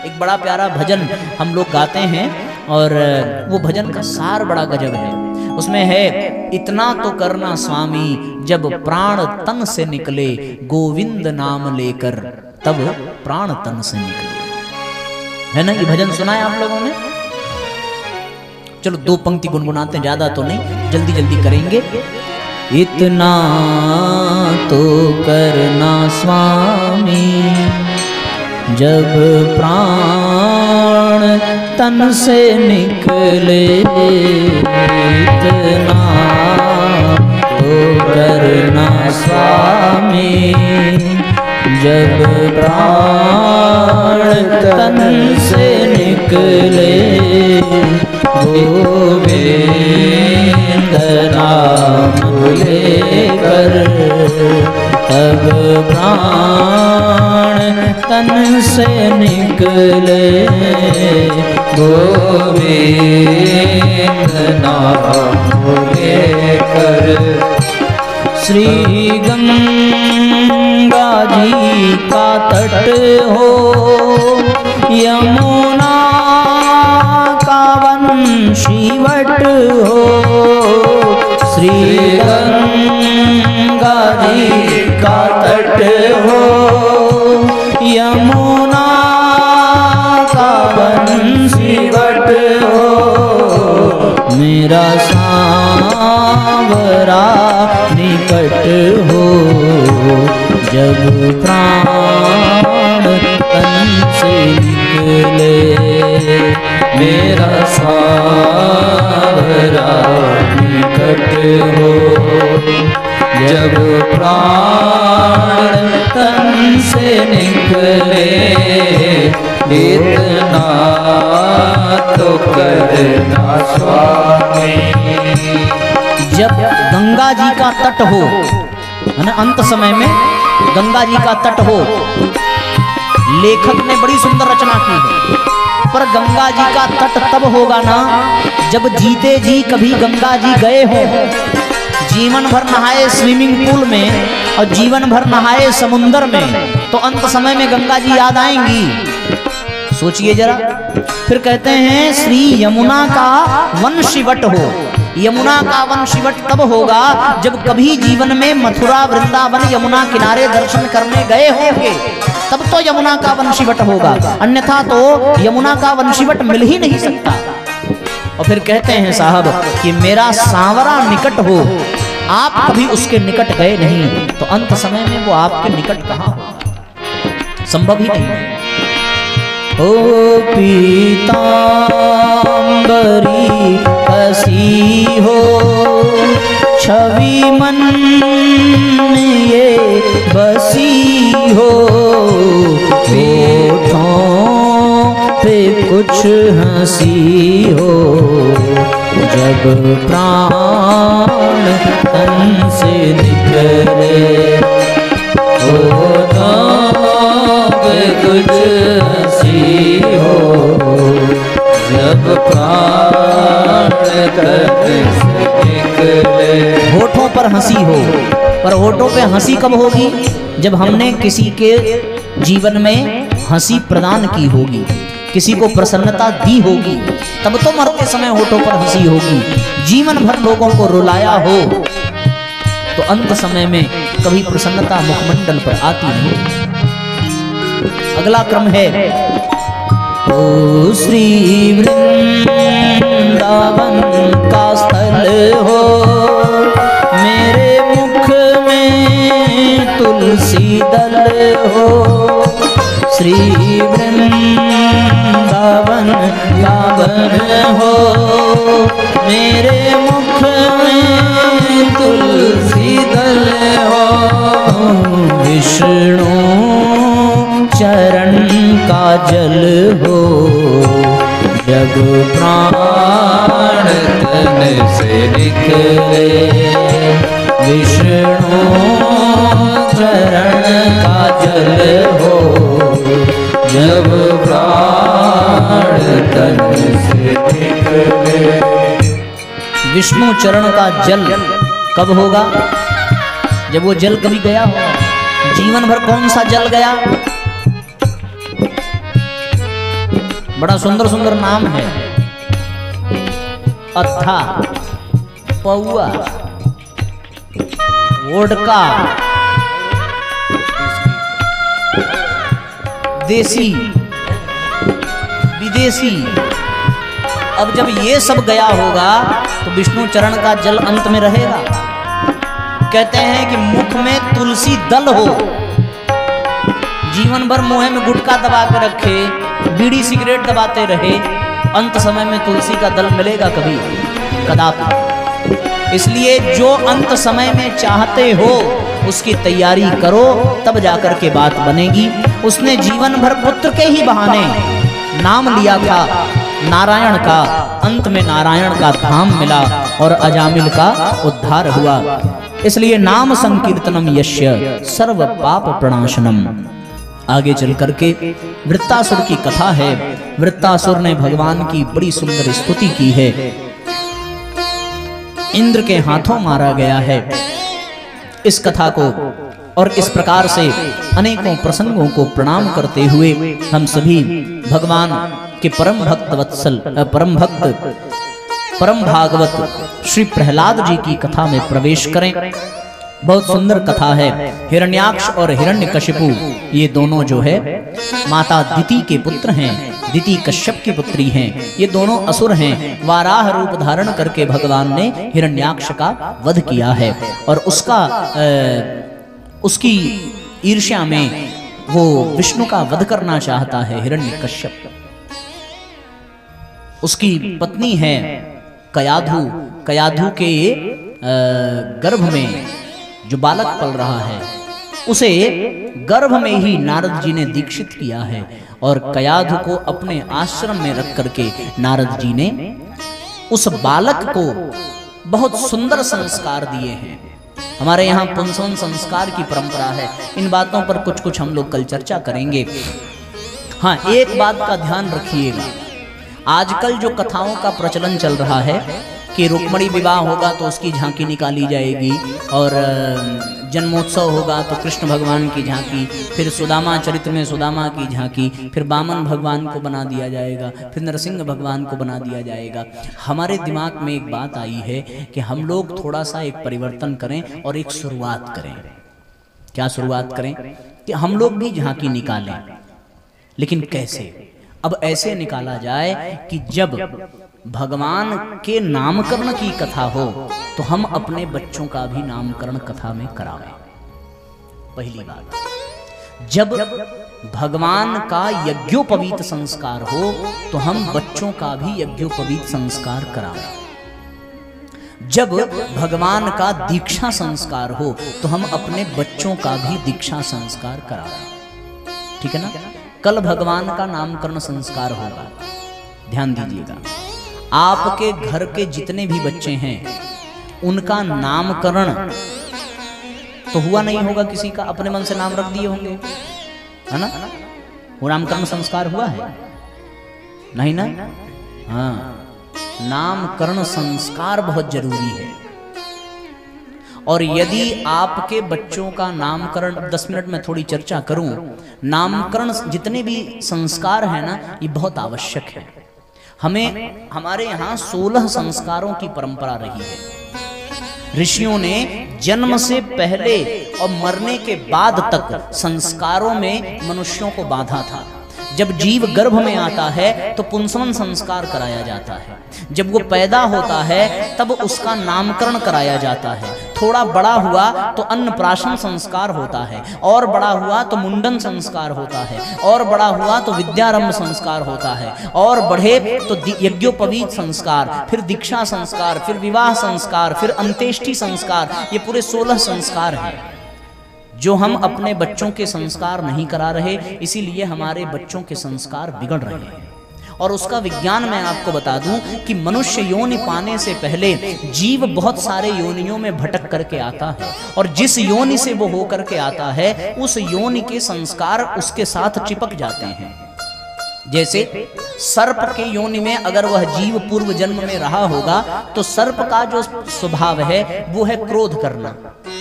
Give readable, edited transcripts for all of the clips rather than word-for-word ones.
एक बड़ा प्यारा भजन हम लोग गाते हैं और वो भजन का सार बड़ा गजब है। उसमें है, इतना तो करना स्वामी जब प्राण तन से निकले, गोविंद नाम लेकर तब प्राण तन से निकले। है ना, ये भजन सुना है आप लोगों ने? चलो 2 पंक्ति गुनगुनाते हैं, ज्यादा तो नहीं, जल्दी जल्दी करेंगे। इतना तो करना स्वामी जब प्राण तन से निकले, इतना तो करना स्वामी जब प्राण तन से निकले, गोविंद नाम लेकर तब प्राण तन से निकले, गोविंद नाम लेकर। श्री गंगा जी का तट हो, यमुना का वंशीवट हो, श्री गंगा जी का तट हो, यमुना का वंशीवट हो, मेरा सांवरा निकट हो, जब प्राण तन से निकले, मेरा सांवरा निकट हो, जब प्राण तन से निकले, इतना तो करना स्वामी। जब गंगा जी का तट हो, है ना, अंत समय में गंगा जी का तट हो, लेखक ने बड़ी सुंदर रचना की है, पर गंगा जी का तट तब होगा ना जब जीते जी कभी गंगा जी गए हो, जीवन भर नहाए स्विमिंग पूल में और जीवन भर नहाए समुंदर में, तो अंत समय में गंगा जी याद आएंगी। सोचिए जरा। फिर कहते हैं श्री यमुना का वंशीवट हो, यमुना का वंशीवट तब होगा जब कभी जीवन में मथुरा वृंदावन यमुना किनारे दर्शन करने गए होंगे, तब तो यमुना का वंशीवट होगा, अन्यथा तो यमुना का वंशीवट मिल ही नहीं सकता। और फिर कहते हैं साहब कि मेरा सांवरा निकट हो, आप कभी उसके निकट गए नहीं, तो अंत समय में वो आपके निकट कहाँ होगा, संभव ही नहीं। ओ पीतांबरी कसी हो, छवि मन में ये बसी हो, होठों पे कुछ हंसी हो, जब प्राण तन से निकले, होठों पे कुछ हंसी हो, जब प्राण तन से निकले। होठों पर हंसी हो, पर होठों पे हंसी कब होगी? जब हमने किसी के जीवन में हंसी प्रदान की होगी, किसी को प्रसन्नता दी होगी, तब तो मरते समय होठों पर हंसी होगी। जीवन भर लोगों को रुलाया हो तो अंत समय में कभी प्रसन्नता मुखमंडल पर आती नहीं। अगला क्रम है, ओ श्री वृंदावन का स्थल हो, मेरे मुख में तुलसी दल हो, श्री वृंदावन का वन हो, मेरे मुख में तुलसी दल हो, विष्णु चरण का जल हो, जब प्राण तन से निकले, विष्णु चरण का जल हो, जब प्राण तन से निकले। विष्णु चरण का जल कब होगा? जब वो जल कभी गया होगा। जीवन भर कौन सा जल गया? बड़ा सुंदर सुंदर नाम है। अत्था, पौआ, वोडका, देसी, विदेशी। अब जब ये सब गया होगा तो विष्णु चरण का जल अंत में रहेगा। कहते हैं कि मुख में तुलसी दल हो, जीवन भर मुंह में गुटखा दबा के रखे, बीड़ी सिगरेट दबाते रहे, अंत समय में तुलसी का दल मिलेगा कभी? कदापि। इसलिए जो अंत समय में चाहते हो उसकी तैयारी करो, तब जाकर के बात बनेगी। उसने जीवन भर पुत्र के ही बहाने नाम लिया था नारायण का, अंत में नारायण का धाम मिला और अजामिल का उद्धार हुआ। इसलिए नाम संकीर्तनम यस्य सर्व पाप प्रणाशनम। आगे चल करके वृत्तासुर की कथा है। वृत्तासुर ने भगवान की बड़ी सुंदर स्तुति की है। इंद्र के हाथों मारा गया है। इस कथा को और इस प्रकार से अनेकों प्रसंगों को प्रणाम करते हुए हम सभी भगवान के परम भक्त वत्सल, परम भक्त, परम भागवत श्री प्रहलाद जी की कथा में प्रवेश करें। बहुत सुंदर कथा है। हिरण्याक्ष और हिरण्यकशिपु ये दोनों जो है माता दिति के पुत्र हैं, दिति कश्यप की पुत्री हैं। ये दोनों असुर हैं। वाराह रूप धारण करके भगवान ने हिरण्याक्ष का वध किया है और उसकी ईर्ष्या में वो विष्णु का वध करना चाहता है हिरण्यकश्यप। उसकी पत्नी है कयाधु। कयाधु के गर्भ में जो बालक पल रहा है उसे गर्भ में ही नारद जी ने दीक्षित किया है और कयाधु को अपने आश्रम में रख करके नारद जी ने उस बालक को बहुत सुंदर संस्कार दिए हैं। हमारे यहाँ पुंसवन संस्कार की परंपरा है। इन बातों पर कुछ कुछ हम लोग कल चर्चा करेंगे। हाँ, एक बात का ध्यान रखिएगा। आजकल जो कथाओं का प्रचलन चल रहा है कि रुक्मणी विवाह होगा तो उसकी झांकी निकाली जाएगी और जन्मोत्सव होगा तो कृष्ण भगवान की झांकी, फिर सुदामा चरित्र में सुदामा की झांकी, फिर वामन भगवान को बना दिया जाएगा, फिर नरसिंह भगवान को बना दिया जाएगा। हमारे दिमाग में एक बात आई है कि हम लोग थोड़ा सा एक परिवर्तन करें और एक शुरुआत करें। क्या शुरुआत करें? कि हम लोग भी झांकी निकालें। लेकिन कैसे? अब ऐसे निकाला जाए कि जब भगवान के नामकरण की कथा हो तो हम अपने बच्चों का भी नामकरण कथा में करावें। पहली बात, जब भगवान का यज्ञोपवीत संस्कार हो तो हम बच्चों का भी यज्ञोपवीत संस्कार करावें। जब भगवान का दीक्षा संस्कार हो तो हम अपने बच्चों का भी दीक्षा संस्कार करावें। ठीक है ना? कल भगवान का नामकरण संस्कार होगा, ध्यान दीजिएगा। आपके घर के जितने भी बच्चे हैं उनका नामकरण तो हुआ नहीं होगा किसी का, अपने मन से नाम रख दिए होंगे, है ना? वो नामकरण संस्कार हुआ है नहीं ना? हाँ, नामकरण संस्कार बहुत जरूरी है। और यदि आपके बच्चों का नामकरण, 10 मिनट में थोड़ी चर्चा करूं, नामकरण जितने भी संस्कार है ना ये बहुत आवश्यक है। हमें हमारे यहाँ 16 संस्कारों की परंपरा रही है। ऋषियों ने जन्म से पहले और मरने के बाद तक संस्कारों में मनुष्यों को बांधा था। जब जीव गर्भ में आता है तो पुंसवन संस्कार कराया जाता है। जब वो पैदा होता है तब उसका नामकरण कराया जाता है। थोड़ा बड़ा हुआ तो अन्नप्राशन संस्कार होता है, और बड़ा हुआ तो मुंडन संस्कार होता है, और बड़ा हुआ तो विद्यारंभ संस्कार होता है, और बढ़े तो यज्ञोपवीत संस्कार, फिर दीक्षा संस्कार, फिर विवाह संस्कार, फिर अंत्येष्टि संस्कार। ये पूरे 16 संस्कार हैं जो हम अपने बच्चों के संस्कार नहीं करा रहे, इसीलिए हमारे बच्चों के संस्कार बिगड़ रहे हैं। और उसका विज्ञान मैं आपको बता दूं कि मनुष्य योनि पाने से पहले जीव बहुत सारे योनियों में भटक करके आता है, और जिस योनि से वो होकर के आता है उस योनि के संस्कार उसके साथ चिपक जाते हैं। जैसे सर्प के योनि में अगर वह जीव पूर्व जन्म में रहा होगा तो सर्प का जो स्वभाव है वो है क्रोध करना।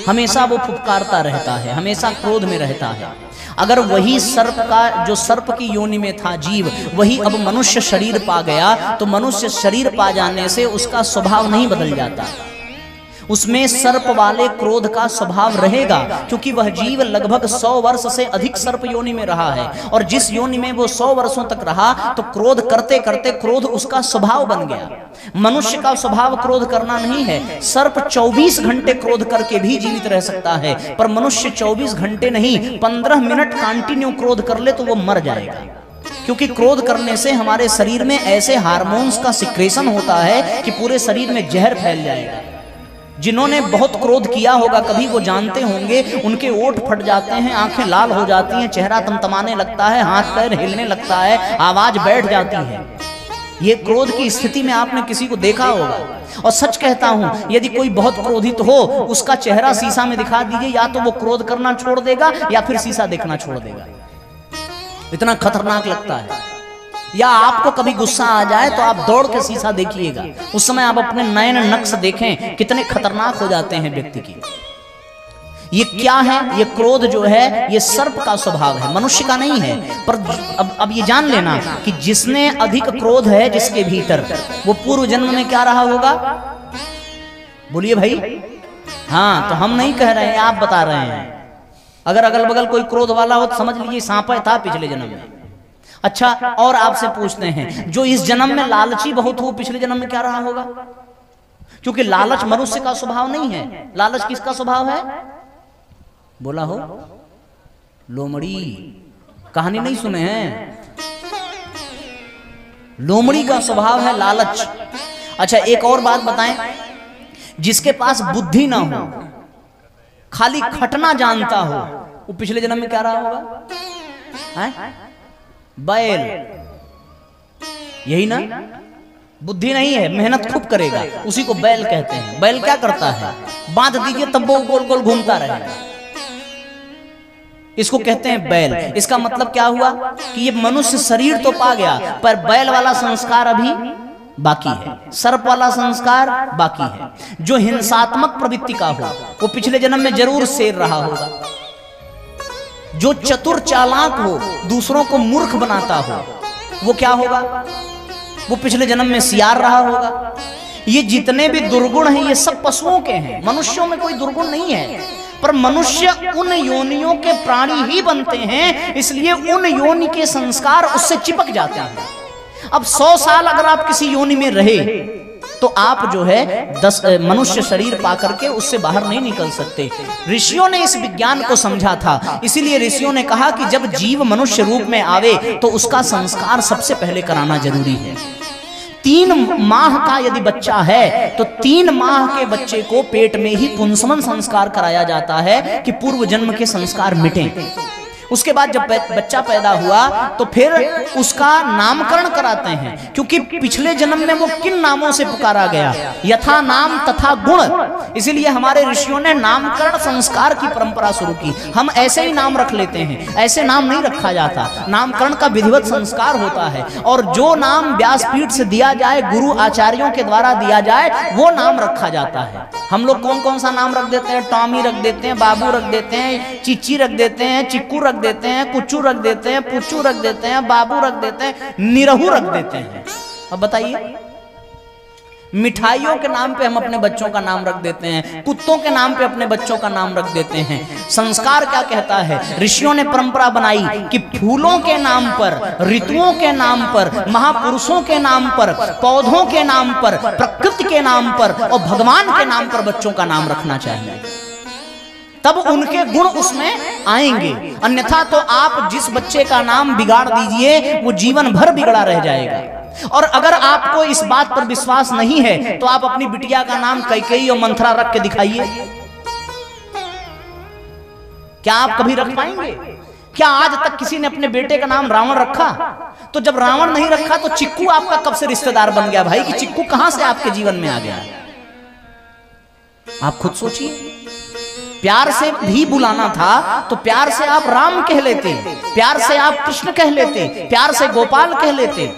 हमेशा वो फुफकारता रहता है, हमेशा क्रोध में रहता है। अगर वही सर्प का, जो सर्प की योनि में था जीव, वही अब मनुष्य शरीर पा गया, तो मनुष्य शरीर पा जाने से उसका स्वभाव नहीं बदल जाता, उसमें सर्प वाले क्रोध का स्वभाव रहेगा, क्योंकि वह जीव लगभग 100 वर्ष से अधिक सर्प योनि में रहा है, और जिस योनि में वो 100 वर्षों तक रहा तो क्रोध करते करते क्रोध उसका स्वभाव बन गया। मनुष्य का स्वभाव क्रोध करना नहीं है। सर्प 24 घंटे क्रोध करके भी जीवित रह सकता है, पर मनुष्य 24 घंटे नहीं, 15 मिनट कंटिन्यू क्रोध कर ले तो वो मर जाएगा, क्योंकि क्रोध करने से हमारे शरीर में ऐसे हार्मोन्स का सिक्रेशन होता है कि पूरे शरीर में जहर फैल जाएगा। जिन्होंने बहुत क्रोध किया होगा कभी, वो जानते होंगे, उनके ओठ फट जाते हैं, आंखें लाल हो जाती हैं, चेहरा तमतमाने लगता है, हाथ पैर हिलने लगता है, आवाज बैठ जाती है। ये क्रोध की स्थिति में आपने किसी को देखा होगा। और सच कहता हूं, यदि कोई बहुत क्रोधित हो, उसका चेहरा शीशा में दिखा दीजिए, या तो वो क्रोध करना छोड़ देगा या फिर शीशा देखना छोड़ देगा। इतना खतरनाक लगता है। या आपको कभी गुस्सा आ जाए तो आप दौड़ के शीशा देखिएगा, उस समय आप अपने नयन नक्श देखें, कितने खतरनाक हो जाते हैं व्यक्ति की। ये क्या है? ये क्रोध जो है ये सर्प का स्वभाव है, मनुष्य का नहीं है। पर अब ये जान लेना कि जिसने अधिक क्रोध है जिसके भीतर, वो पूर्व जन्म में क्या रहा होगा? बोलिए भाई। हाँ, तो हम नहीं कह रहे हैं, आप बता रहे हैं। अगर अगल बगल कोई क्रोध वाला हो तो समझ लीजिए सांपा था पिछले जन्म में। अच्छा, और आपसे पूछते हैं, जो इस जन्म में लालची बहुत हो, पिछले जन्म में क्या रहा होगा? क्योंकि लालच मनुष्य का स्वभाव नहीं है। लालच किसका स्वभाव है? बोला हो, लोमड़ी। कहानी नहीं सुने हैं? लोमड़ी का स्वभाव है लालच। अच्छा, एक और बात बताएं, जिसके पास बुद्धि ना हो, खाली खटना जानता हो, वो पिछले जन्म में क्या रहा होगा? है? बैल। यही ना? बुद्धि नहीं है, मेहनत खूब करेगा, उसी को बैल कहते हैं। बैल क्या करता है? बांध दीजिए तब वो गोल गोल घूमता रहेगा, इसको कहते हैं बैल। इसका मतलब क्या हुआ कि ये मनुष्य शरीर तो पा गया, पर बैल वाला संस्कार अभी बाकी है, सर्प वाला संस्कार बाकी है। जो हिंसात्मक प्रवृत्ति का हो, वो पिछले जन्म में जरूर शेर रहा होगा। जो चतुर चालाक हो, दूसरों को मूर्ख बनाता हो, वो क्या होगा? वो पिछले जन्म में सियार रहा होगा। ये जितने भी दुर्गुण हैं ये सब पशुओं के हैं, मनुष्यों में कोई दुर्गुण नहीं है। पर मनुष्य उन योनियों के प्राणी ही बनते हैं, इसलिए उन योनि के संस्कार उससे चिपक जाते हैं। अब 100 साल अगर आप किसी योनि में रहे तो आप जो है 10 मनुष्य शरीर पा करके उससे बाहर नहीं निकल सकते। ऋषियों ने इस विज्ञान को समझा था, इसीलिए ऋषियों ने कहा कि जब जीव मनुष्य रूप में आवे तो उसका संस्कार सबसे पहले कराना जरूरी है। 3 माह का यदि बच्चा है तो 3 माह के बच्चे को पेट में ही पुंसवन संस्कार कराया जाता है कि पूर्व जन्म के संस्कार मिटें। उसके बाद जब बच्चा पैदा हुआ तो फिर उसका नामकरण कराते हैं, क्योंकि पिछले जन्म में वो किन नामों से पुकारा गया, यथा नाम तथा गुण। इसीलिए हमारे ऋषियों ने नामकरण संस्कार की परंपरा शुरू की। हम ऐसे ही नाम रख लेते हैं, ऐसे नाम नहीं रखा जाता। नामकरण का विधिवत संस्कार होता है, और जो नाम व्यासपीठ से दिया जाए, गुरु आचार्यों के द्वारा दिया जाए, वो नाम रखा जाता है। हम लोग कौन कौन सा नाम रख देते हैं? टॉमी रख देते हैं, बाबू रख देते हैं, चिच्ची रख देते हैं, चिक्कू रख देते हैं, कुच्चू रख देते हैं, पुच्चू रख देते हैं, बाबू रख देते हैं, निरहू रख देते हैं। अब बताइए, मिठाइयों के नाम पे हम अपने बच्चों का नाम रख देते हैं, कुत्तों के नाम पे अपने बच्चों का नाम रख देते हैं। संस्कार क्या कहता है? ऋषियों ने परंपरा बनाई कि फूलों के नाम पर, ऋतुओं के नाम पर, महापुरुषों के नाम पर, पौधों के नाम पर, प्रकृति के नाम पर और भगवान के नाम पर बच्चों का नाम रखना चाहिए, तब उनके गुण उसमें आएंगे। अन्यथा तो आप जिस बच्चे का नाम बिगाड़ दीजिए वो जीवन भर बिगड़ा रह जाएगा। और अगर आपको इस बात पर विश्वास नहीं है तो आप अपनी बिटिया का नाम कैकेयी और मंथरा रख के दिखाइए, क्या आप कभी रख पाएंगे? क्या आज तक किसी ने अपने बेटे का नाम रावण रखा? तो जब रावण नहीं रखा तो चिक्कू आपका कब से रिश्तेदार बन गया भाई, कि चिक्कू कहां से आपके जीवन में आ गया? आप खुद सोचिए। प्यार से भी बुलाना था तो प्यार से आप राम कह लेते, प्यार से आप कृष्ण कह लेते, प्यार से गोपाल कह लेते।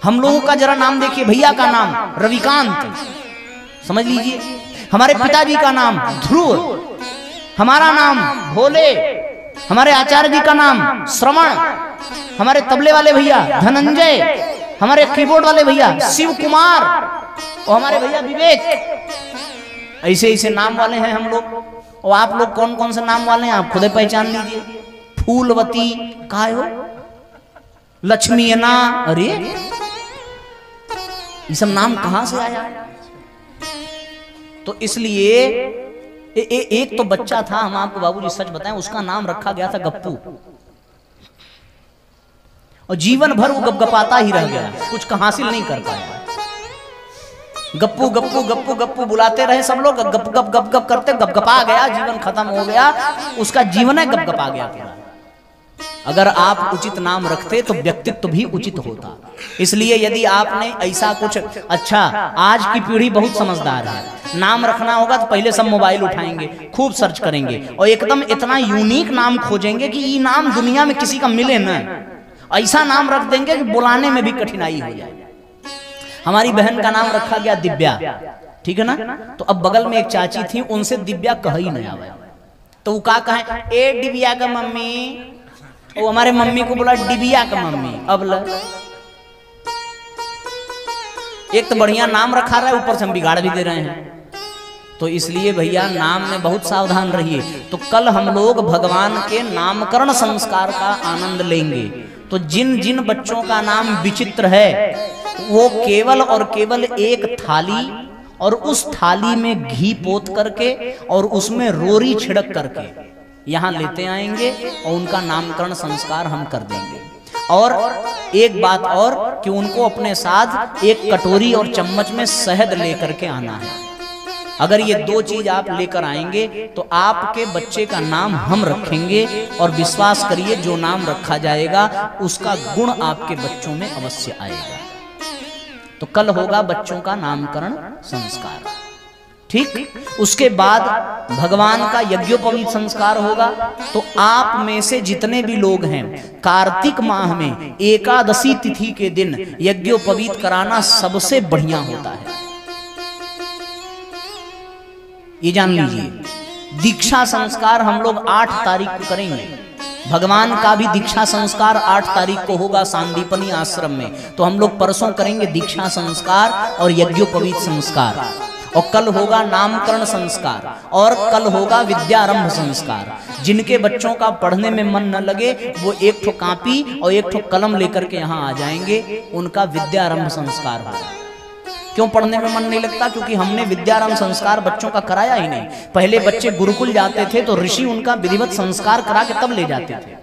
हम लोगों का जरा नाम देखिए, भैया का नाम रविकांत समझ लीजिए, हमारे पिताजी का नाम ध्रुव, हमारा नाम भोले, हमारे आचार्य जी का नाम श्रवण, हमारे तबले वाले भैया धनंजय, हमारे कीबोर्ड वाले भैया शिव कुमार और हमारे भैया विवेक। ऐसे ऐसे नाम वाले हैं हम लोग। और आप लोग कौन कौन से नाम वाले हैं आप खुद पहचान लीजिए। फूलवती कहा हो, लक्ष्मी ना, अरे ये सब नाम कहां से आया? तो इसलिए एक तो बच्चा था, हम आपको बाबूजी सच बताएं, उसका नाम रखा गया था गप्पू, और जीवन भर वो गपगपाता ही रह गया, कुछ हासिल नहीं कर पाया। गप्पू गप्पू गप्पू गप्पू बुलाते रहे सब लोग, गप गप गप गप करते गपगपा गया, जीवन खत्म हो गया, उसका जीवन है गपगपा गया पूरा। अगर आप उचित नाम रखते तो व्यक्तित्व भी उचित होता। इसलिए यदि आपने ऐसा कुछ, अच्छा आज की पीढ़ी बहुत समझदार है, नाम रखना होगा तो पहले सब मोबाइल उठाएंगे, खूब सर्च करेंगे और एकदम इतना यूनिक नाम खोजेंगे कि ये नाम दुनिया में किसी का मिले न, ऐसा नाम रख देंगे कि बुलाने में भी कठिनाई हो जाए। हमारी बहन का नाम रखा गया दिव्या, ठीक है ना। तो अब बगल में एक चाची थी, उनसे दिव्या कह ही नहीं आया, तो वो का कहे ए दिव्या का मम्मी, वो हमारे मम्मी को बोला डिबिया का मम्मी। अब एक तो बढ़िया नाम रखा रहा है, ऊपर से हम बिगाड़ भी दे रहे हैं। तो इसलिए भैया नाम में बहुत सावधान रहिए। तो कल हम लोग भगवान के नामकरण संस्कार का आनंद लेंगे। तो जिन जिन बच्चों का नाम विचित्र है वो केवल और केवल एक थाली और उस थाली में घी पोत करके और उसमें रोरी छिड़क करके यहाँ लेते आएंगे और उनका नामकरण संस्कार हम कर देंगे। और एक बात और कि उनको अपने साथ एक कटोरी और चम्मच में शहद लेकर के आना है। अगर ये दो चीज आप लेकर आएंगे तो आपके बच्चे का नाम हम रखेंगे और विश्वास करिए जो नाम रखा जाएगा उसका गुण आपके बच्चों में अवश्य आएगा। तो कल होगा बच्चों का नामकरण संस्कार, ठीक। उसके बाद भगवान का यज्ञोपवीत संस्कार होगा। तो आप में से जितने भी लोग हैं कार्तिक माह में एकादशी तिथि के दिन यज्ञोपवीत कराना सबसे बढ़िया होता है, ये जान लीजिए। दीक्षा संस्कार हम लोग 8 तारीख को करेंगे। भगवान का भी दीक्षा संस्कार 8 तारीख को होगा सांदीपनी आश्रम में। तो हम लोग परसों करेंगे दीक्षा संस्कार और यज्ञोपवीत संस्कार, और कल होगा नामकरण संस्कार, और कल होगा विद्यारंभ संस्कार। जिनके बच्चों का पढ़ने में मन न लगे वो एक ठो कापी और एक ठो कलम लेकर के यहाँ आ जाएंगे, उनका विद्यारंभ संस्कार होगा। क्यों पढ़ने में मन नहीं लगता? क्योंकि हमने विद्यारंभ संस्कार बच्चों का कराया ही नहीं। पहले बच्चे गुरुकुल जाते थे तो ऋषि उनका विधिवत संस्कार करा के तब ले जाते थे।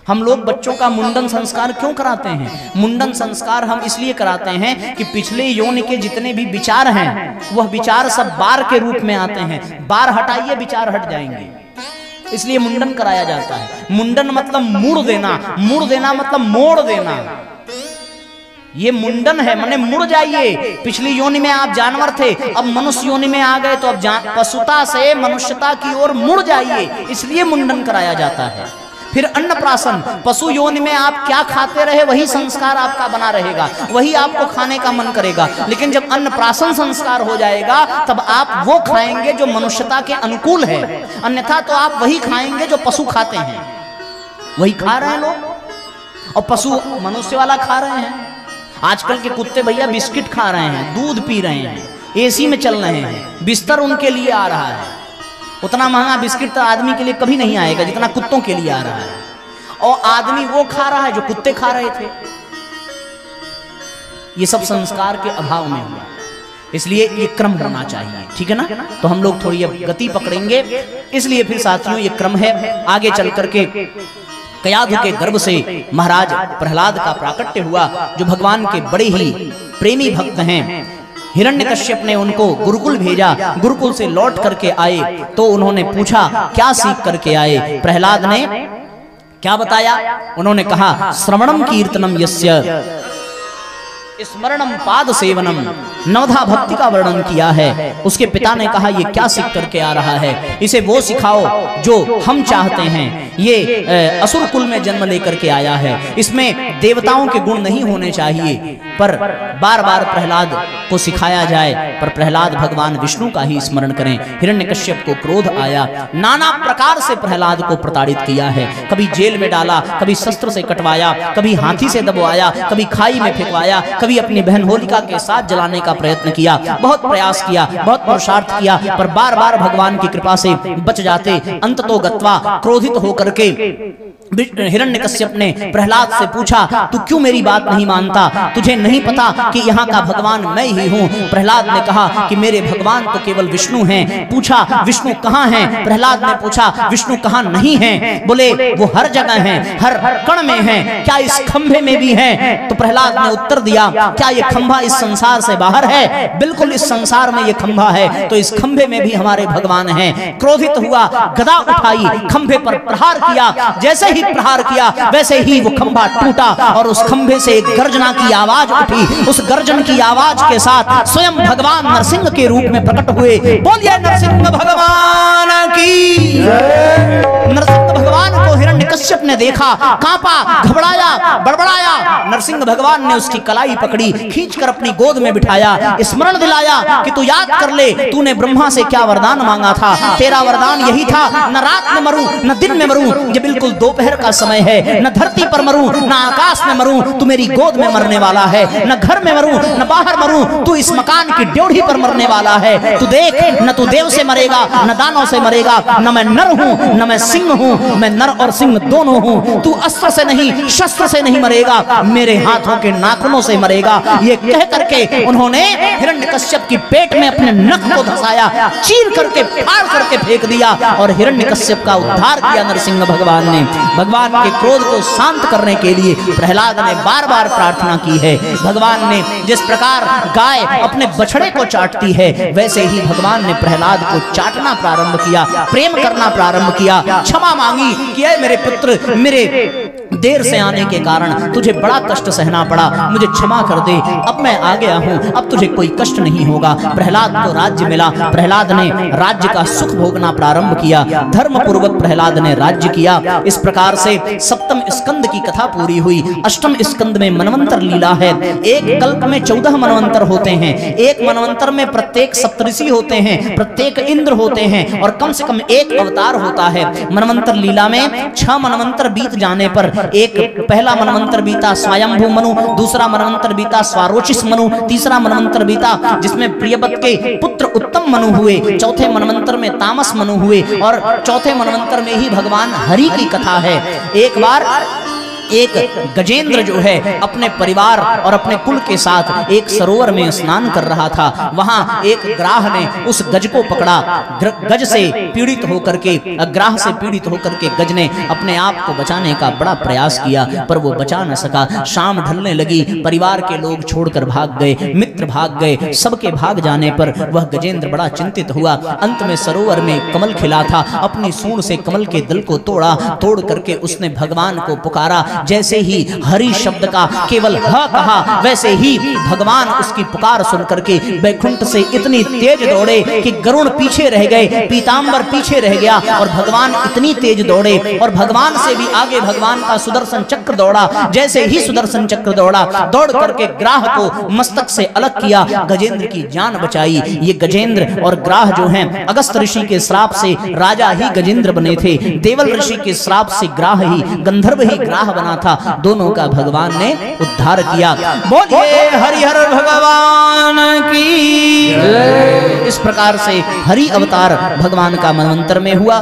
हम लोग बच्चों का मुंडन संस्कार क्यों कराते हैं? मुंडन संस्कार हम इसलिए कराते हैं कि पिछले योनि के जितने भी विचार हैं वह विचार सब बार के रूप में आते हैं। बार हटाइए विचार हट जाएंगे, इसलिए मुंडन कराया जाता है। मुंडन मतलब मुड़ देना, मुड़ देना मतलब मोड़ देना। ये मुंडन है, माने मुड़ जाइए। पिछली योनि में आप जानवर थे, अब मनुष्य योनि में आ गए तो अब पशुता से मनुष्यता की ओर मुड़ जाइए, इसलिए मुंडन कराया जाता है। फिर अन्नप्राशन, पशु योनि में आप क्या खाते रहे वही संस्कार आपका बना रहेगा, वही आपको खाने का मन करेगा। लेकिन जब अन्नप्राशन संस्कार हो जाएगा तब आप वो खाएंगे जो मनुष्यता के अनुकूल है, अन्यथा तो आप वही खाएंगे जो पशु खाते हैं। वही खा रहे हैं लोग, और पशु मनुष्य वाला खा रहे हैं। आजकल के कुत्ते भैया बिस्किट खा रहे हैं, दूध पी रहे हैं, एसी में चल रहे हैं, बिस्तर उनके लिए आ रहा है। उतना महंगा बिस्किट तो आदमी के लिए कभी नहीं आएगा जितना कुत्तों के लिए आ रहा है, और आदमी वो खा रहा है जो कुत्ते खा रहे थे। ये सब संस्कार के अभाव में हुआ, इसलिए ये क्रम होना चाहिए, ठीक है ना। तो हम लोग थोड़ी अब गति पकड़ेंगे, इसलिए फिर साथियों ये क्रम है। आगे चल करके कयाधु के गर्भ से महाराज प्रहलाद का प्राकट्य हुआ, जो भगवान के बड़े ही प्रेमी भक्त हैं। हिरण्यकश्यप ने उनको गुरुकुल भेजा, गुरुकुल से लौट करके आए तो उन्होंने पूछा क्या सीख करके आए। प्रहलाद ने क्या बताया? उन्होंने कहा श्रवणम कीर्तनम यस्य स्मरणम पाद सेवनम, नवधा भक्ति का वर्णन किया है। उसके पिता ने कहा ये क्या सीख करके आ रहा है, इसे वो सिखाओ जो हम चाहते हैं। ये असुर कुल में जन्म लेकर के आया है, इसमें देवताओं के गुण नहीं होने चाहिए। पर बार बार प्रहलाद को सिखाया जाए, पर प्रहलाद भगवान विष्णु का ही स्मरण करें। हिरण्यकश्यप को क्रोध आया, नाना प्रकार से प्रहलाद को प्रताड़ित किया है। कभी जेल में डाला, कभी शस्त्र से कटवाया, कभी हाथी से दबवाया, कभी खाई में फेंकवाया, कभी अपनी बहन होलिका के साथ जलाने का प्रयत्न किया। बहुत प्रयास किया, बहुत पुरुषार्थ किया, पर बार बार भगवान की कृपा से बच जाते। अंततो गत्वा क्रोधित होकर के हिरण्यकश्यप ने प्रहलाद से पूछा, तू क्यों मेरी बात नहीं मानता? तुझे नहीं पता कि यहाँ का भगवान मैं ही हूँ? प्रहलाद ने कहा कि मेरे भगवान तो केवल विष्णु हैं। पूछा विष्णु कहाँ हैं? प्रहलाद ने पूछा विष्णु कहाँ नहीं हैं? बोले वो हर जगह हैं, हर कण में हैं। क्या इस खंभे में भी हैं? तो प्रहलाद ने उत्तर दिया, क्या ये खंभा इस संसार से बाहर है? बिल्कुल इस संसार में ये खंभा है, तो इस खंभे में भी हमारे भगवान हैं। क्रोधित हुआ, गदा उठाई, खंभे पर प्रहार किया। जैसे ही प्रहार किया वैसे ही वो खंभा टूटा और उस खंभे से एक गर्जना की आवाज उठी। उस गर्जन की आवाज के साथ स्वयं भगवान नरसिंह के रूप में प्रकट हुए। बोलिए नरसिंह भगवान की। नरसिंह भगवान को हिरण्यकश्यप ने देखा, कांपा, घबराया, बड़बड़ाया। नरसिंह भगवान ने उसकी कलाई पकड़ी, खींचकर अपनी गोद में बिठाया, स्मरण दिलाया कि तू याद कर ले, तूने ब्रह्मा से क्या वरदान मांगा था। तेरा वरदान यही था, न रात में मरूं न दिन में मरूं, ये बिल्कुल दोपहर का समय है। न धरती पर मरूं न आकाश में मरूं, तू मेरी गोद में मरने वाला है। न घर में मरूं न बाहर मरूं, तू इस मकान की ड्योढ़ी पर मरने वाला है। तू देख, न तू देव से मरेगा न दानव से मरेगा, न मैं नर हूं न मैं सिंह हूं, मैं नर और सिंह दोनों हूं। तू अस्त्र से नहीं शस्त्र से नहीं मरेगा, मेरे हाथों के नाखूनों से मरेगा। ये कह करके उन्होंने हिरण्यकश्यप की पेट में अपने नख को धंसाया, चीर करके फाड़ करके फेंक दिया और हिरण्यकश्यप का उद्धार किया नरसिंह भगवान ने। भगवान के क्रोध को शांत करने के लिए प्रहलाद ने बार बार प्रार्थना की है। भगवान ने जिस प्रकार गाय अपने बछड़े को चाटती है, वैसे ही भगवान ने प्रहलाद को चाटना प्रारंभ किया, प्रेम करना प्रारंभ किया, क्षमा मांगी कि ऐ मेरे पुत्र, मेरे देर से आने के कारण तुझे बड़ा कष्ट सहना पड़ा, मुझे क्षमा कर दे। अब मैं आ गया हूँ, अब तुझे कोई कष्ट नहीं होगा। प्रहलाद को राज्य मिला, प्रहलाद ने राज्य का सुख भोगना प्रारंभ किया। धर्म पूर्वक प्रहलाद ने राज्य किया। इस प्रकार से सप्तम स्कंद की कथा पूरी हुई। अष्टम स्कंद में मनवंतर लीला है। एक कल्प में 14 मनवंतर होते हैं। एक मनवंतर में प्रत्येक सप्तऋषि होते हैं, प्रत्येक इंद्र होते हैं और कम से कम एक अवतार होता है। मनवंतर लीला में 6 मनवंतर बीत जाने पर एक पहला मनवंतर बीता स्वयंभू मनु, दूसरा मनवंतर बीता स्वारोचिष मनु, तीसरा मनवंतर बीता जिसमें प्रियव्रत के पुत्र उत्तम मनु हुए, चौथे मनवंतर में तामस मनु हुए और चौथे मनवंतर में ही भगवान हरि की कथा है। एक बार एक गजेंद्र जो है अपने परिवार और अपने कुल के साथ एक सरोवर में स्नान कर रहा था। वहां एक ग्राह ने उस गज को पकड़ा। गज से पीड़ित होकर के, ग्राह से पीड़ित होकर के गज ने अपने आप को बचाने का बड़ा प्रयास किया, पर वो बचा न सका। शाम ढलने लगी, परिवार के लोग छोड़कर भाग गए, मित्र भाग गए। सबके भाग जाने पर वह गजेंद्र बड़ा चिंतित हुआ। अंत में सरोवर में कमल खिला था, अपनी सूंड से कमल के दल को तोड़ा, तोड़ करके उसने भगवान को पुकारा। जैसे ही हरि शब्द का केवल ह कहा, वैसे ही भगवान उसकी पुकार सुन करके बैकुंठ से इतनी तेज दौड़े कि गरुड़ पीछे रह गए, पीतांबर पीछे रह गया और भगवान इतनी तेज दौड़े और भगवान से भी आगे भगवान का सुदर्शन चक्र दौड़ा। जैसे ही सुदर्शन चक्र दौड़ा, दौड़ करके ग्राह को मस्तक से अलग किया, गजेंद्र की जान बचाई। ये गजेंद्र और ग्राह जो हैं, अगस्त ऋषि के श्राप से राजा ही गजेंद्र बने थे, देवल ऋषि के श्राप से ग्राह ही, गंधर्व ही ग्राह बना था। दोनों का भगवान ने उद्धार किया। बोलिए हरिहर भगवान की। इस प्रकार से हरि अवतार भगवान का मनवंतर में हुआ।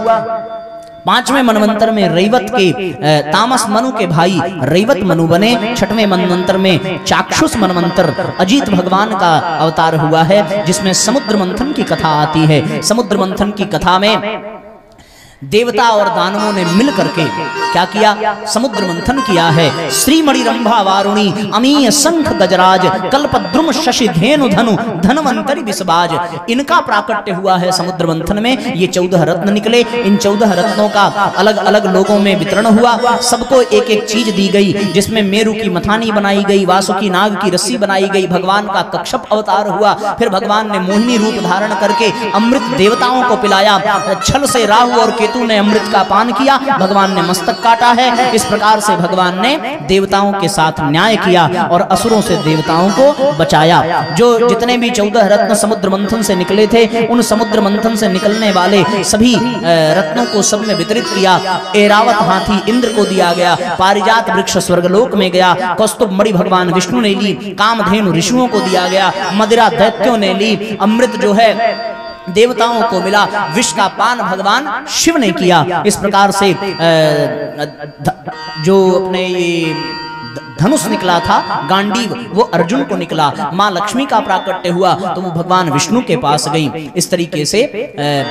5वें मनवंतर में रैवत के तामस मनु के भाई रैवत मनु बने। 6वें मनवंतर में चाक्षुष मनवंतर अजीत भगवान का अवतार हुआ है, जिसमें समुद्र मंथन की कथा आती है। समुद्र मंथन की कथा में देवता और दानवों ने मिल करके क्या किया? समुद्र मंथन किया है। श्रीमणि रंभा वारुणी अमीय शंख गजराज कल्पद्रुम शशि धेनु धनु धनवंतरी विषबाज, इनका प्राकट्य हुआ है समुद्र मंथन में। ये 14 रत्न निकले। इन 14 रत्नों का अलग अलग लोगों में वितरण हुआ। सबको एक एक चीज दी गई, जिसमें मेरु की मथानी बनाई गई, वासुकी नाग की रस्सी बनाई गई, भगवान का कच्छप अवतार हुआ। फिर भगवान ने मोहिनी रूप धारण करके अमृत देवताओं को पिलाया। छल से राहु और केतु ने अमृत का पान किया, भगवान ने मस्तक काटा है। इस प्रकार से भगवान ने देवताओं के साथ न्याय किया और असुरों से देवताओं को बचाया। जो जितने भी 14 रत्न समुद्र मंथन से निकले थे, उन समुद्र मंथन से निकलने वाले सभी रत्नों को सब में वितरित किया। ऐरावत हाथी इंद्र को दिया गया, पारिजात वृक्ष स्वर्गलोक में गया, कौस्तुभ मणि भगवान विष्णु ने ली, कामधेनु ऋषियों को दिया गया, मदिरा दैत्यों ने ली, अमृत जो है देवताओं को मिला, विष का पान भगवान शिव ने किया। इस प्रकार से जो अपने ये धनुष निकला था गांडीव, वो अर्जुन को निकला। माँ लक्ष्मी का प्राकट्य हुआ तो वो भगवान विष्णु के पास गई। इस तरीके से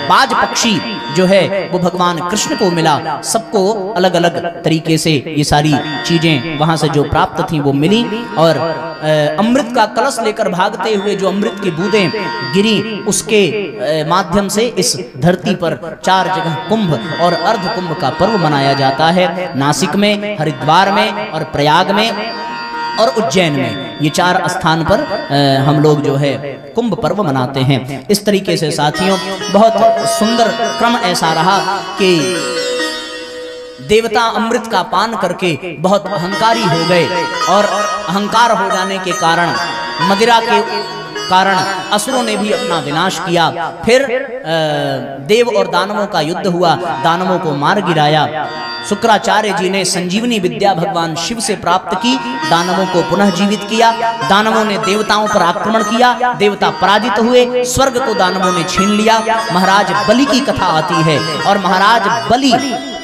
बाज पक्षी जो है वो भगवान कृष्ण को मिला। सबको अलग अलग तरीके से ये सारी चीजें वहां से जो प्राप्त थी वो मिली। और अमृत का कलश लेकर भागते हुए जो अमृत की बूंदें गिरी, उसके माध्यम से इस धरती पर 4 जगह कुंभ और अर्ध कुंभ का पर्व मनाया जाता है। नासिक में, हरिद्वार में और प्रयाग में और उज्जैन में, ये 4 स्थान पर हम लोग जो है कुंभ पर्व मनाते हैं। इस तरीके से साथियों बहुत सुंदर क्रम ऐसा रहा कि देवता अमृत का पान करके बहुत अहंकारी हो गए और अहंकार हो जाने के कारण, मदिरा के कारण असुरों ने भी अपना विनाश किया। फिर देव और दानवों का युद्ध हुआ, दानवों को मार गिराया। शुक्राचार्य जी ने संजीवनी विद्या भगवान शिव से प्राप्त की, दानवों को पुनः जीवित किया। दानवों ने देवताओं पर आक्रमण किया, देवता पराजित हुए, स्वर्ग को दानवों ने छीन लिया। महाराज बलि की कथा आती है और महाराज बलि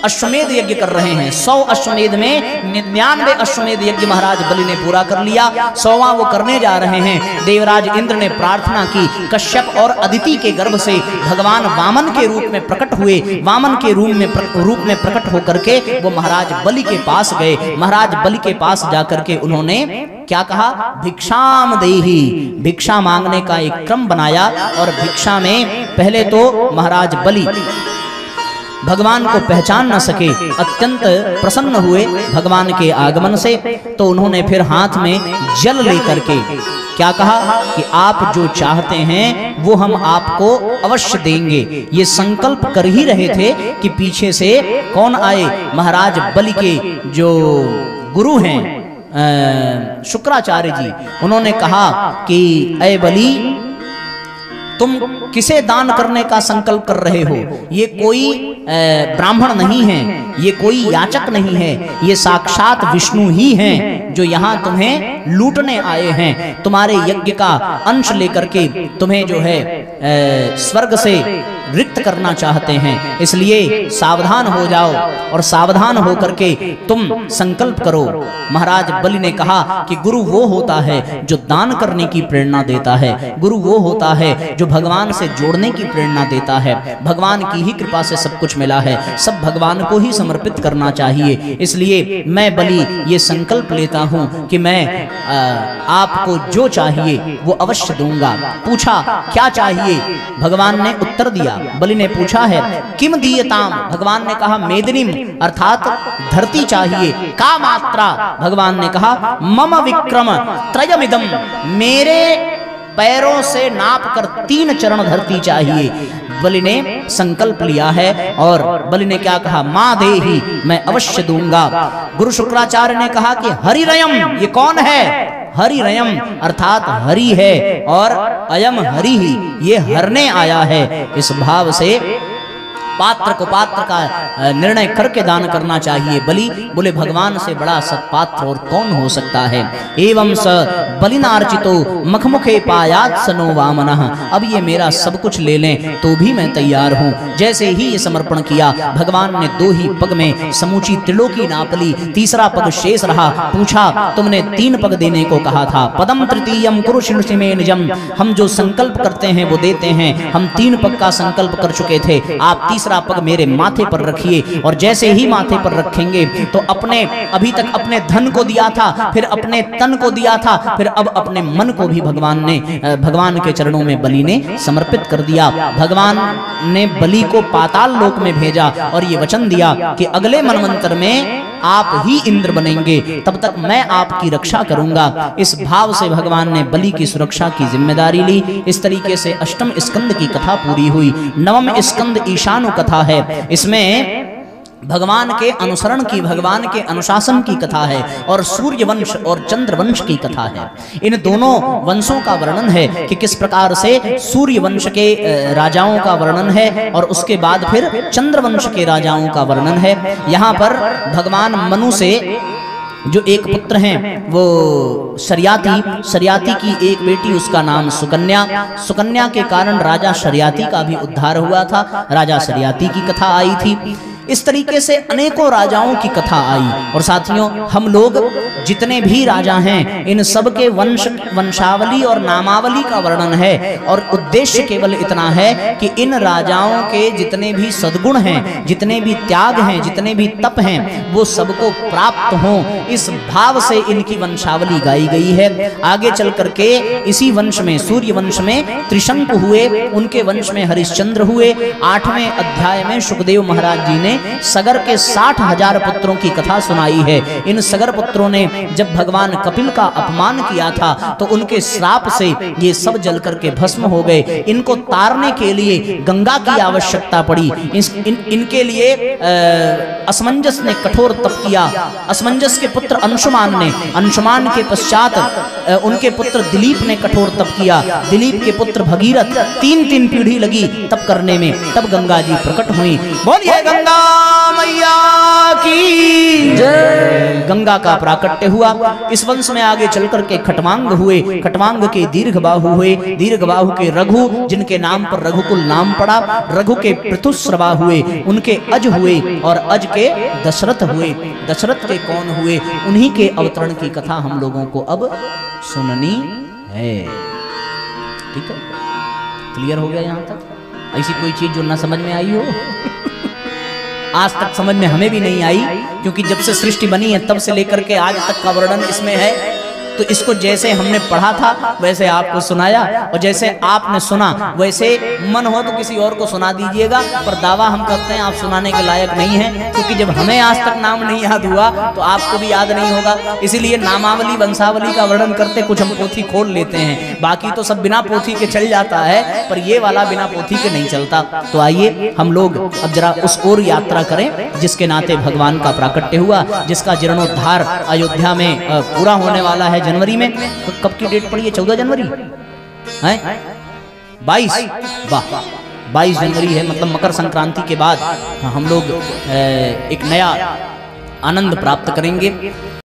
अश्वमेध यज्ञ कर रहे हैं। 100 अश्वमेध में 99 अश्वमेध यज्ञ महाराज बलि ने पूरा कर लिया। 100वां वो करने जा रहे हैं। देवराज इंद्र ने प्रार्थना की, कश्यप और अदिति के गर्भ से भगवान वामन के रूप में प्रकट हुए। वामन के रूप में प्रकट होकर के वो महाराज बलि के पास गए। महाराज बलि के पास जाकर के उन्होंने क्या कहा? भिक्षाम देहि, भिक्षा मांगने का एक क्रम बनाया। और भिक्षा में पहले तो महाराज बलि भगवान को पहचान न सके, अत्यंत प्रसन्न हुए भगवान के आगमन से। तो उन्होंने फिर हाथ में जल लेकर के क्या कहा कि आप जो चाहते हैं वो हम आपको अवश्य देंगे। ये संकल्प कर ही रहे थे कि पीछे से कौन आए? महाराज बलि के जो गुरु हैं शुक्राचार्य जी, उन्होंने कहा कि अय बलि, तुम किसे दान करने का संकल्प कर रहे हो? ये कोई ब्राह्मण नहीं है, ये कोई याचक नहीं है, ये साक्षात विष्णु ही हैं जो यहाँ तुम्हें लूटने आए हैं। तुम्हारे यज्ञ का अंश लेकर के तुम्हें जो है स्वर्ग से रिक्त करना चाहते हैं। इसलिए सावधान हो जाओ और सावधान होकर के तुम संकल्प करो। महाराज बलि ने कहा कि गुरु वो होता है जो दान करने की प्रेरणा देता है, गुरु वो होता है जो भगवान से जोड़ने की प्रेरणा देता है। भगवान की ही कृपा से सब कुछ मिला है, सब भगवान को ही समर्पित करना चाहिए। इसलिए मैं बलि ये संकल्प लेता हूँ कि मैं आपको जो चाहिए वो अवश्य दूंगा। पूछा क्या चाहिए? भगवान ने उत्तर दिया। बलि ने पूछा है किम दीयताम? भगवान ने कहा मेदिनीम, अर्थात धरती चाहिए। का मात्रा? भगवान ने कहा मम विक्रम त्रयमिदम, मेरे पैरों से नाप कर 3 चरण धरती चाहिए। बलि ने संकल्प लिया है और बलि ने क्या कहा? माँ देहि, मैं अवश्य दूंगा। गुरु शुक्राचार्य ने कहा कि हरिरयम, ये कौन है? हरिरयम अर्थात हरि है और अयम हरि ही, ये हरने आया है। इस भाव से पात्र को पात्र का निर्णय करके दान करना चाहिए। बलि बोले भगवान से बड़ा सत्पात्र और कौन हो सकता है। एवं स बलिनार्चितो मखमुखे पायात सनो वामनः, अब ये मेरा सब कुछ ले लें तो भी मैं तैयार हूँ। जैसे ही ये समर्पण किया, भगवान ने 2 ही पग में समूची त्रिलोकी नाप ली। 3रा पग शेष रहा। पूछा तुमने 3 पग देने को कहा था। पदम तृतीयम कुरु शिणुषि मे निजम, हम जो संकल्प करते हैं वो देते हैं। हम 3 पग का संकल्प कर चुके थे, आप 3 तीसरा पग मेरे माथे पर रखिए। और जैसे ही माथे पर रखेंगे तो अपने अभी तक अपने धन को दिया था, फिर अपने तन को दिया था, फिर अब अपने मन को भी भगवान के चरणों में बलि ने समर्पित कर दिया। भगवान ने बलि को पाताल लोक में भेजा और ये वचन दिया कि अगले मनवंतर में आप ही इंद्र बनेंगे, तब तक मैं आपकी रक्षा करूंगा। इस भाव से भगवान ने बलि की सुरक्षा की जिम्मेदारी ली। इस तरीके से अष्टम स्कंद की कथा पूरी हुई। नवम स्कंद ईशानु कथा है। इसमें भगवान के अनुसरण की, भगवान के अनुशासन की कथा है और सूर्य वंश और चंद्र वंश की कथा है। इन दोनों वंशों का वर्णन है कि किस प्रकार से सूर्य वंश के राजाओं का वर्णन है और उसके बाद फिर चंद्र वंश के राजाओं का वर्णन है। यहाँ पर भगवान मनु से जो एक पुत्र हैं वो शर्याती की एक बेटी, उसका नाम सुकन्या के कारण राजा शर्याती का भी उद्धार हुआ था। राजा शर्याती की कथा आई थी। इस तरीके से अनेकों राजाओं की कथा आई। और साथियों, हम लोग जितने भी राजा हैं इन सब के वंशावली और नामावली का वर्णन है और उद्देश्य केवल इतना है कि इन राजाओं के जितने भी सद्गुण हैं, जितने भी त्याग हैं, जितने भी तप हैं, वो सबको प्राप्त हों, इस भाव से इनकी वंशावली गाई गई है। आगे चल करके इसी वंश में, सूर्य वंश में त्रिशंकु हुए, उनके वंश में हरिश्चंद्र हुए। 8वें अध्याय में सुखदेव महाराज जी ने सगर के 60,000 पुत्रों की कथा सुनाई है। इन सगर पुत्रों ने जब भगवान कपिल का अपमान किया था तो उनके श्राप से ये सब जल करके भस्म हो गए। इनको तारने के लिए गंगा की आवश्यकता पड़ी। इनके लिए असमंजस ने कठोर तप किया। असमंजस के पुत्र अंशुमान के पश्चात उनके पुत्र दिलीप ने कठोर तप किया। दिलीप के पुत्र भगीरथ 3 पीढ़ी लगी तप करने में, तब गंगा जी प्रकट हुई। बोलिए गंगा मैया की जय। गंगा का प्राकट्य हुआ। इस वंश में आगे चल करके खटवांग हुए। खटवांग के दीर्घबाहु हुए। दीर्घबाहु के रघु, जिनके नाम पर रघुकुल नाम पड़ा। रघु के पृथुस्रवा हुए, उनके अज हुए और अज के दशरथ हुए। दशरथ के कौन हुए? उन्हीं के अवतरण की कथा हम लोगों को अब सुननी है। ठीक है, क्लियर हो गया यहाँ तक? ऐसी कोई चीज जो ना समझ में आई हो? आज तक समझ में हमें भी नहीं आई, क्योंकि जब से सृष्टि बनी है तब से लेकर के आज तक का वर्णन इसमें है। तो इसको जैसे हमने पढ़ा था वैसे आपको सुनाया, और जैसे आपने सुना वैसे मन हो तो किसी और को सुना दीजिएगा। पर दावा हम करते हैं आप सुनाने के लायक नहीं हैं, क्योंकि जब हमें आज तक नाम नहीं याद हुआ तो आपको भी याद नहीं होगा। इसीलिए नामावली वंशावली का वर्णन करते कुछ हम पोथी खोल लेते हैं, बाकी तो सब बिना पोथी के चल जाता है, पर ये वाला बिना पोथी के नहीं चलता। तो आइए हम लोग अब जरा उस ओर यात्रा करें जिसके नाते भगवान का प्राकट्य हुआ, जिसका जीर्णोद्धार अयोध्या में पूरा होने वाला है जनवरी में। कब की डेट पड़ी है? 14 जनवरी है, 22। वाह, 22 जनवरी है, मतलब मकर संक्रांति के बाद हम लोग एक नया आनंद प्राप्त करेंगे।